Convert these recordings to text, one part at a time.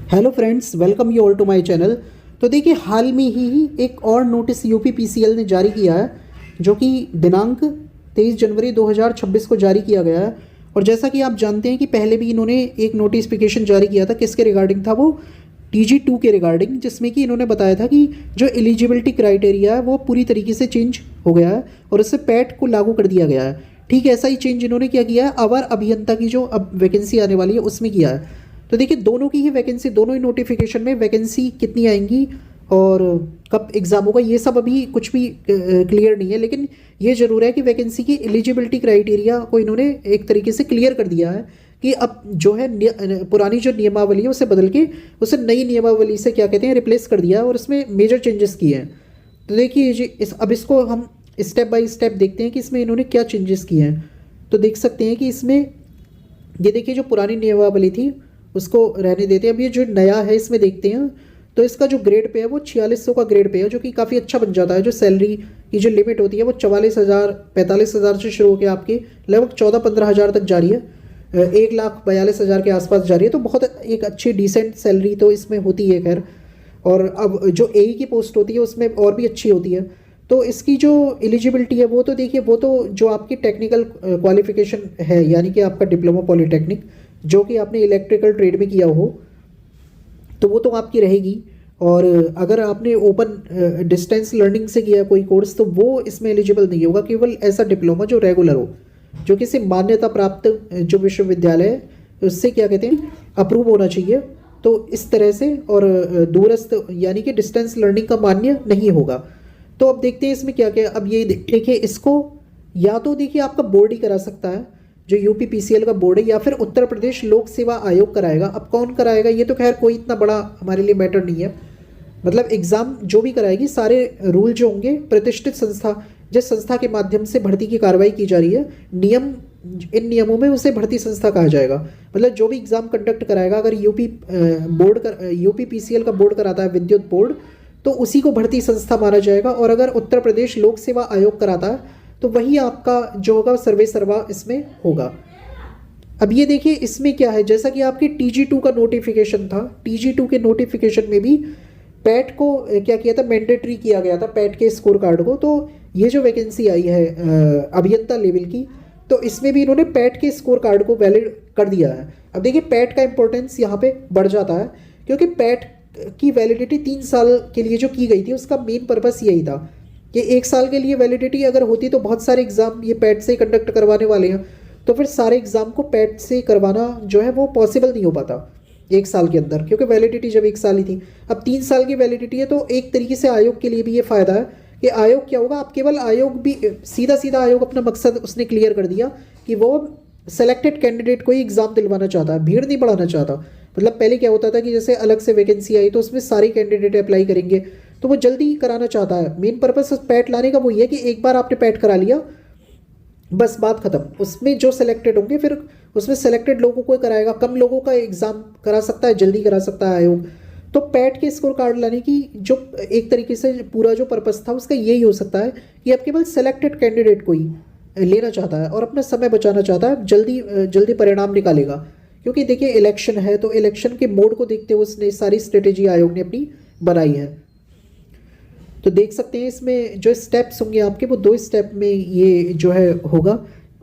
Hello friends, welcome you all to my channel. तो देखिए, हाल में ही एक और नोटिस यूपीपीसीएल ने जारी किया है, जो कि दिनांक 23 जनवरी 2026 को जारी किया गया है। और जैसा कि आप जानते हैं कि पहले भी इन्होंने एक नोटिफिकेशन जारी किया था, किसके रिगार्डिंग था वो, TG2 के रिगार्डिंग, जिसमें कि इन्होंने बताया था कि जो एलिजिबिलिटी क्राइटेरिया है वो पूरी तरीके से चेंज हो गया है और उससे पैट को लागू कर दिया गया है। ठीक ऐसा ही चेंज इन्होंने क्या किया है, अवर अभियंता की जो अब वैकेंसी आने वाली है उसमें किया है। तो देखिए, दोनों की ही वैकेंसी, दोनों ही नोटिफिकेशन में वैकेंसी कितनी आएंगी और कब एग्ज़ाम होगा, ये सब अभी कुछ भी क्लियर नहीं है। लेकिन ये ज़रूर है कि वैकेंसी की एलिजिबिलिटी क्राइटेरिया को इन्होंने एक तरीके से क्लियर कर दिया है कि अब जो है पुरानी जो नियमावली है उसे बदल के उसे नई नियमावली से क्या कहते हैं रिप्लेस कर दिया है और उसमें मेजर चेंजेस किए हैं। तो देखिए जी, अब इसको हम स्टेप बाय स्टेप देखते हैं कि इसमें इन्होंने क्या चेंजेस किए हैं। तो देख सकते हैं कि इसमें ये देखिए, जो पुरानी नियमावली थी उसको रहने देते हैं। अब ये जो नया है इसमें देखते हैं, तो इसका जो ग्रेड पे है वो 4600 का ग्रेड पे है, जो कि काफ़ी अच्छा बन जाता है। जो सैलरी की जो लिमिट होती है वो 44,000 45,000 से शुरू होकर आपकी लगभग 14-15 हज़ार तक जा रही है, 1,42,000 के आसपास जा रही है। तो बहुत एक अच्छी डिसेंट सैलरी तो इसमें होती है खैर। और अब जो AE की पोस्ट होती है उसमें और भी अच्छी होती है। तो इसकी जो एलिजिबिलिटी है वो तो देखिए, वो तो जो आपकी टेक्निकल क्वालिफिकेशन है, यानी कि आपका डिप्लोमा पॉलीटेक्निक जो कि आपने इलेक्ट्रिकल ट्रेड में किया हो, तो वो तो आपकी रहेगी। और अगर आपने ओपन डिस्टेंस लर्निंग से किया कोई कोर्स तो वो इसमें एलिजिबल नहीं होगा। केवल ऐसा डिप्लोमा जो रेगुलर हो, जो किसी मान्यता प्राप्त जो विश्वविद्यालय है उससे क्या कहते हैं अप्रूव होना चाहिए। तो इस तरह से, और दूरस्थ यानी कि डिस्टेंस लर्निंग का मान्य नहीं होगा। तो अब देखते हैं इसमें क्या क्या। अब ये देखिए, इसको या तो देखिए आपका बोर्ड ही करा सकता है, जो यूपीपीसीएल का बोर्ड है, या फिर उत्तर प्रदेश लोक सेवा आयोग कराएगा। अब कौन कराएगा ये तो खैर कोई इतना बड़ा हमारे लिए मैटर नहीं है। मतलब एग्ज़ाम जो भी कराएगी, सारे रूल जो होंगे प्रतिष्ठित संस्था, जिस संस्था के माध्यम से भर्ती की कार्रवाई की जा रही है, नियम, इन नियमों में उसे भर्ती संस्था कहा जाएगा। मतलब जो भी एग्ज़ाम कंडक्ट कराएगा, अगर यूपीपीसीएल का बोर्ड कराता है, विद्युत बोर्ड, तो उसी को भर्ती संस्था माना जाएगा। और अगर उत्तर प्रदेश लोक सेवा आयोग कराता है तो वही आपका जो होगा सर्वे सर्वा इसमें होगा। अब ये देखिए, इसमें क्या है, जैसा कि आपके TG2 का नोटिफिकेशन था, TG2 के नोटिफिकेशन में भी पैट को क्या किया था, मैंडेटरी किया गया था पैट के स्कोर कार्ड को। तो ये जो वैकेंसी आई है अभियंता लेवल की, तो इसमें भी इन्होंने पैट के स्कोर कार्ड को वैलिड कर दिया है। अब देखिए, पैट का इंपॉर्टेंस यहाँ पे बढ़ जाता है, क्योंकि पैट की वैलिडिटी 3 साल के लिए जो की गई थी उसका मेन पर्पस यही था कि 1 साल के लिए वैलिडिटी अगर होती तो बहुत सारे एग्ज़ाम ये पैट से कंडक्ट करवाने वाले हैं, तो फिर सारे एग्ज़ाम को पैट से करवाना जो है वो पॉसिबल नहीं हो पाता 1 साल के अंदर, क्योंकि वैलिडिटी जब 1 साल ही थी। अब 3 साल की वैलिडिटी है, तो एक तरीके से आयोग के लिए भी ये फ़ायदा है कि आयोग क्या होगा, अब केवल आयोग भी सीधा सीधा आयोग अपना मकसद उसने क्लियर कर दिया कि वो सेलेक्टेड कैंडिडेट को ही एग्ज़ाम दिलवाना चाहता है, भीड़ नहीं बढ़ाना चाहता। मतलब पहले क्या होता था कि जैसे अलग से वैकेंसी आई तो उसमें सारे कैंडिडेट अप्लाई करेंगे, तो वो जल्दी कराना चाहता है। मेन पर्पस पैट लाने का वो ये है कि एक बार आपने पैट करा लिया, बस बात खत्म। उसमें जो सिलेक्टेड होंगे फिर उसमें सेलेक्टेड लोगों को कराएगा, कम लोगों का एग्ज़ाम करा सकता है, जल्दी करा सकता है आयोग। तो पैट के स्कोर कार्ड लाने की जो एक तरीके से पूरा जो पर्पस था उसका यही हो सकता है कि अब केवल सेलेक्टेड कैंडिडेट को ही लेना चाहता है और अपना समय बचाना चाहता है, जल्दी जल्दी परिणाम निकालेगा। क्योंकि देखिए, इलेक्शन है, तो इलेक्शन के मोड को देखते हुए उसने सारी स्ट्रेटेजी आयोग ने अपनी बनाई है। तो देख सकते हैं इसमें जो स्टेप्स होंगे आपके, वो 2 स्टेप में ये जो है होगा।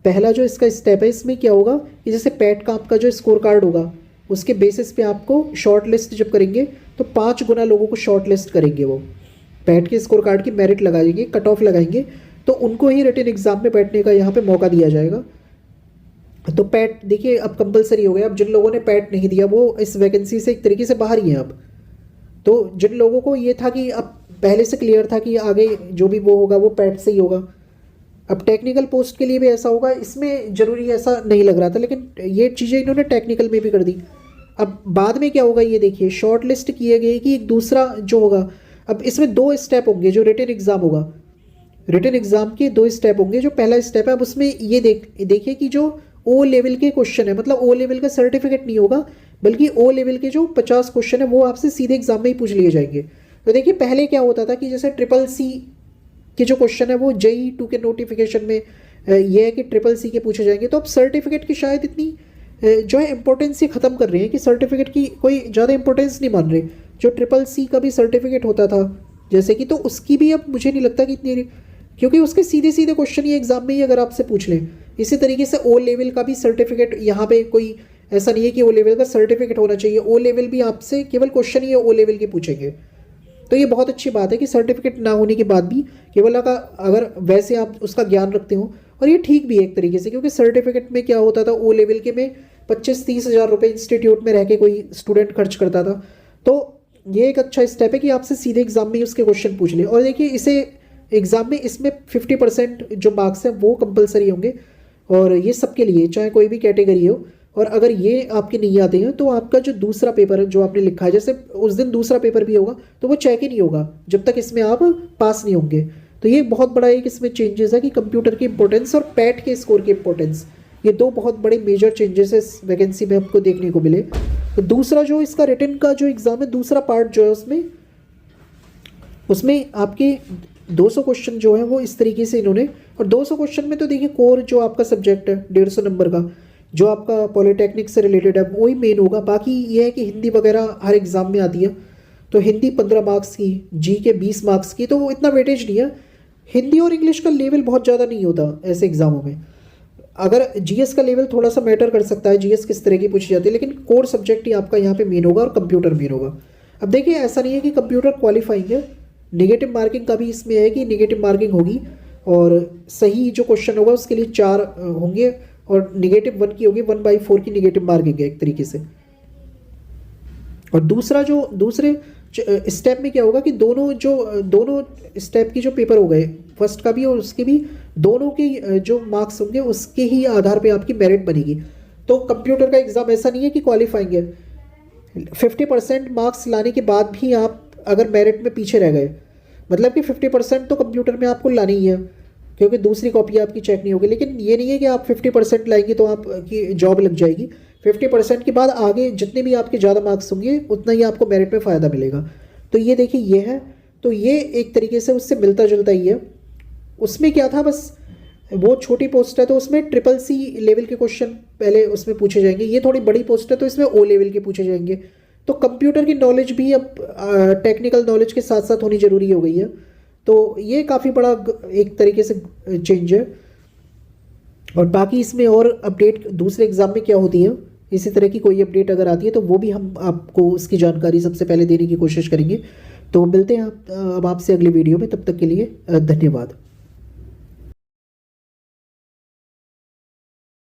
पहला जो इसका स्टेप है, इसमें क्या होगा कि जैसे पैट का आपका जो स्कोर कार्ड होगा उसके बेसिस पे आपको शॉर्ट लिस्ट जब करेंगे तो 5 गुना लोगों को शॉर्ट लिस्ट करेंगे। वो पैट के स्कोर कार्ड की मेरिट लगाएंगे, कट ऑफ लगाएंगे, तो उनको ही रिटन एग्जाम में बैठने का यहाँ पे मौका दिया जाएगा। तो पैट देखिए अब कंपलसरी हो गया। अब जिन लोगों ने पैट नहीं दिया वो इस वैकेंसी से एक तरीके से बाहर ही हैं अब। तो जिन लोगों को ये था कि अब पहले से क्लियर था कि आगे जो भी वो होगा वो पैट से ही होगा, अब टेक्निकल पोस्ट के लिए भी ऐसा होगा। इसमें ज़रूरी ऐसा नहीं लग रहा था, लेकिन ये चीज़ें इन्होंने टेक्निकल में भी कर दी। अब बाद में क्या होगा ये देखिए, शॉर्ट लिस्ट किए गए कि एक दूसरा जो होगा, अब इसमें 2 स्टेप होंगे। जो रिटन एग्ज़ाम होगा, रिटन एग्ज़ाम के 2 स्टेप होंगे। जो पहला स्टेप है, अब उसमें ये देखिए कि जो O लेवल के क्वेश्चन है, मतलब O लेवल का सर्टिफिकेट नहीं होगा, बल्कि O लेवल के जो 50 क्वेश्चन है वो आपसे सीधे एग्जाम में ही पूछ लिए जाएंगे। तो देखिए, पहले क्या होता था कि जैसे CCC के जो क्वेश्चन है वो JEE2 के नोटिफिकेशन में ये है कि CCC के पूछे जाएंगे। तो अब सर्टिफिकेट की शायद इतनी जो है इम्पोर्टेंस ही ख़त्म कर रहे हैं कि सर्टिफिकेट की कोई ज़्यादा इंपॉर्टेंस नहीं मान रहे। जो CCC का भी सर्टिफिकेट होता था जैसे कि, तो उसकी भी अब मुझे नहीं लगता कि इतनी, क्योंकि उसके सीधे सीधे क्वेश्चन ही एग्जाम में ही अगर आपसे पूछ लें। इसी तरीके से O लेवल का भी सर्टिफिकेट, यहाँ पे कोई ऐसा नहीं है कि O लेवल का सर्टिफिकेट होना चाहिए, O लेवल भी आपसे केवल क्वेश्चन ही O लेवल के पूछेंगे। तो ये बहुत अच्छी बात है कि सर्टिफिकेट ना होने के बाद भी केवल अगर वैसे आप उसका ज्ञान रखते हो, और ये ठीक भी है एक तरीके से, क्योंकि सर्टिफिकेट में क्या होता था O लेवल के में 25-30 हज़ार रुपये इंस्टीट्यूट में रह के कोई स्टूडेंट खर्च करता था। तो ये एक अच्छा स्टेप है कि आपसे सीधे एग्जाम में ही उसके क्वेश्चन पूछ ले। और देखिए इसे एग्जाम में इसमें 50% जो मार्क्स हैं वो कंपलसरी होंगे, और ये सबके लिए चाहे कोई भी कैटेगरी हो। और अगर ये आपके नहीं आते हैं तो आपका जो दूसरा पेपर है जो आपने लिखा है, जैसे उस दिन दूसरा पेपर भी होगा तो वो चेक ही नहीं होगा जब तक इसमें आप पास नहीं होंगे। तो ये बहुत बड़ा एक इसमें चेंजेस है कि कंप्यूटर की इंपॉर्टेंस और पैट के स्कोर की इंपॉर्टेंस, ये दो बहुत बड़े मेजर चेंजेस है इस वैकेंसी में आपको देखने को मिले। तो दूसरा जो इसका रिटन का जो एग्ज़ाम है, दूसरा पार्ट जो है उसमें आपके 200 क्वेश्चन जो है वो इस तरीके से इन्होंने, और 200 क्वेश्चन में तो देखिए कोर जो आपका सब्जेक्ट है 150 नंबर का जो आपका पॉलिटेक्निक से रिलेटेड है वही मेन होगा। बाकी ये है कि हिंदी वगैरह हर एग्ज़ाम में आती है, तो हिंदी 15 मार्क्स की, जी के 20 मार्क्स की, तो वो इतना वेटेज नहीं है। हिंदी और इंग्लिश का लेवल बहुत ज़्यादा नहीं होता ऐसे एग्ज़ामों में। अगर जीएस का लेवल थोड़ा सा मैटर कर सकता है, जीएस किस तरह की पूछी जाती है, लेकिन कोर सब्जेक्ट ही आपका यहाँ पे मेन होगा और कंप्यूटर मेन होगा। अब देखिए ऐसा नहीं है कि कंप्यूटर क्वालिफाइंग है, नेगेटिव मार्किंग का भी इसमें है कि नेगेटिव मार्किंग होगी, और सही जो क्वेश्चन होगा उसके लिए 4 होंगे, और नेगेटिव 1 की होगी, 1/4 की नेगेटिव मार्किंग है एक तरीके से। और दूसरे स्टेप में क्या होगा कि दोनों स्टेप की जो पेपर हो गए, फर्स्ट का भी और उसके भी, दोनों के जो मार्क्स होंगे उसके ही आधार पे आपकी मेरिट बनेगी। तो कंप्यूटर का एग्ज़ाम ऐसा नहीं है कि क्वालिफाइंग है, 50% मार्क्स लाने के बाद भी आप अगर मेरिट में पीछे रह गए, मतलब कि 50% तो कंप्यूटर में आपको लानी ही है, क्योंकि दूसरी कॉपी आपकी चेक नहीं होगी। लेकिन ये नहीं है कि आप 50% लाएंगे तो आपकी जॉब लग जाएगी। 50% के बाद आगे जितने भी आपके ज़्यादा मार्क्स होंगे उतना ही आपको मेरिट में फ़ायदा मिलेगा। तो ये देखिए ये है, तो ये एक तरीके से उससे मिलता जुलता ही है। उसमें क्या था, बस वो छोटी पोस्ट है तो उसमें CCC लेवल के क्वेश्चन पहले उसमें पूछे जाएंगे, ये थोड़ी बड़ी पोस्ट है तो इसमें O लेवल के पूछे जाएंगे। तो कंप्यूटर की नॉलेज भी अब टेक्निकल नॉलेज के साथ साथ होनी ज़रूरी हो गई है। तो ये काफ़ी बड़ा एक तरीके से चेंज है। और बाकी इसमें और अपडेट दूसरे एग्ज़ाम में क्या होती है, इसी तरह की कोई अपडेट अगर आती है तो वो भी हम आपको उसकी जानकारी सबसे पहले देने की कोशिश करेंगे। तो मिलते हैं अब आपसे अगली वीडियो में, तब तक के लिए धन्यवाद।